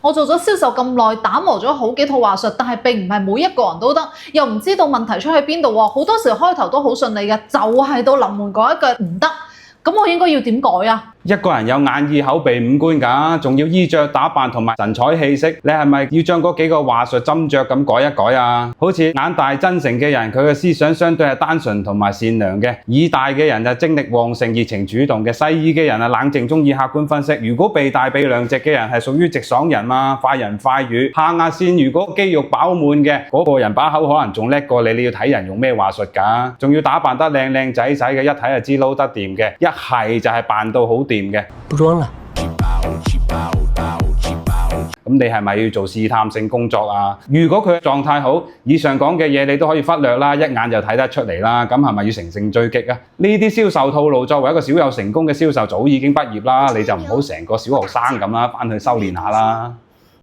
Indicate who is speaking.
Speaker 1: 我做咗銷售咁耐，打磨咗好幾套話術，但係並唔係每一個人都得，又唔知道問題出喺邊度喎。好多時開頭都好順利嘅，就係到臨門嗰一腳唔得，咁我應該要點改啊？
Speaker 2: 一個人有眼耳口鼻五官㗎，仲要衣着打扮同埋神采氣息，你係咪要將嗰幾個話術斟酌咁改一改啊？好似眼大真誠嘅人，佢嘅思想相對係單純同埋善良嘅；耳大嘅人就精力旺盛、熱情主動嘅；細耳嘅人係冷靜，鍾意客觀分析。如果鼻大鼻梁直嘅人係屬於直爽人嘛，快人快語。下頷線如果肌肉飽滿嘅，嗰個人把口可能仲叻過你，你要睇人用咩話術㗎？仲要打扮得靚靚仔仔嘅，一睇就知撈得掂嘅，一係就係扮到好掂。
Speaker 3: 不裝了。
Speaker 2: 咁你係咪要做試探性工作啊？如果佢狀態好，以上講嘅嘢你都可以忽略啦，一眼就睇得出嚟啦。咁係咪要乘勝追擊啊？呢啲銷售套路，作為一個少有成功嘅銷售，早已經畢業啦，你就唔好成個小學生咁啦，返去修煉下啦。